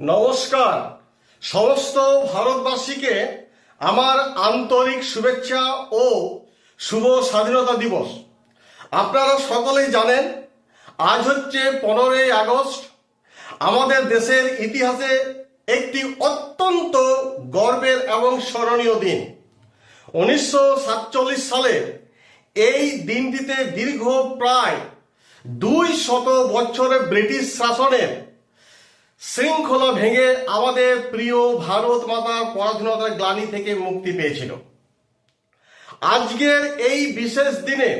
নমস্কার। সমস্ত ভারতবাসীকে আমার আন্তরিক শুভেচ্ছা ও শুভ স্বাধীনতা দিবস। আপনারা সকলেই জানেন আজ হচ্ছে 15ই আগস্ট। আমাদের দেশের ইতিহাসে একটি অত্যন্ত গর্বের এবং স্মরণীয় দিন। 1947 সালে এই দিনটিতে দীর্ঘ প্রায় 200 বছরের ব্রিটিশ শাসনের শৃঙ্খলা ভেঙে আমাদের প্রিয় ভারত মাতার পরাধীনতার গ্লানি থেকে মুক্তি পেয়েছিল। আজকের এই বিশেষ দিনে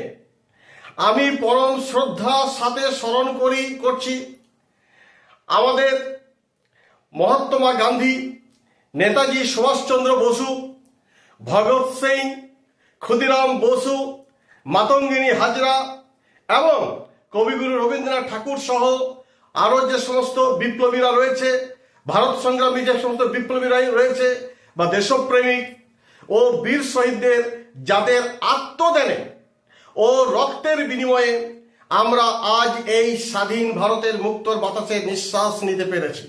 আমি পরম শ্রদ্ধার সাথে স্মরণ করছি আমাদের মহাত্মা গান্ধী, নেতাজি সুভাষচন্দ্র বসু, ভগৎ সিং, ক্ষুদিরাম বসু, মাতঙ্গিনী হাজরা এবং কবিগুরু রবীন্দ্রনাথ ঠাকুর সহ আরও যে সমস্ত বিপ্লবীরা রয়েছে, ভারত সংগ্রামী যে সমস্ত বিপ্লবীরা রয়েছে বা দেশপ্রেমিক ও বীর শহীদদের, যাদের আত্মদানে ও রক্তের বিনিময়ে আমরা আজ এই স্বাধীন ভারতের মুক্তর বাতাসে নিঃশ্বাস নিতে পেরেছি।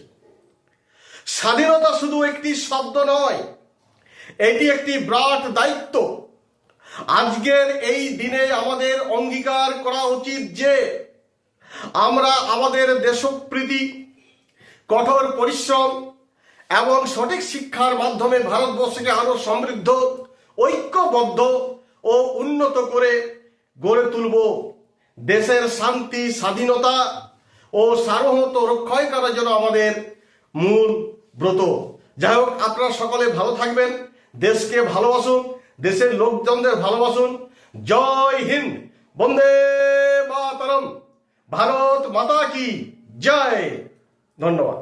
স্বাধীনতা শুধু একটি শব্দ নয়, এটি একটি বিরাট দায়িত্ব। আজকের এই দিনে আমাদের অঙ্গীকার করা উচিত যে আমরা আমাদের দেশপ্রীতি, কঠোর পরিশ্রম এবং সঠিক শিক্ষার মাধ্যমে ভারতবর্ষকে আরো সমৃদ্ধ, ঐক্যবদ্ধ ও উন্নত করে গড়ে তুলব। দেশের শান্তি, স্বাধীনতা ও সার্বভৌমত্ব রক্ষাই করার জন্য আমাদের মূল ব্রত। যাই হোক, আপনারা সকলে ভালো থাকবেন, দেশকে ভালোবাসুন, দেশের লোকজনদের ভালোবাসুন। জয় হিন্দ, বন্দে মাতরম, ভারত মাতা কি জয়। ধন্যবাদ।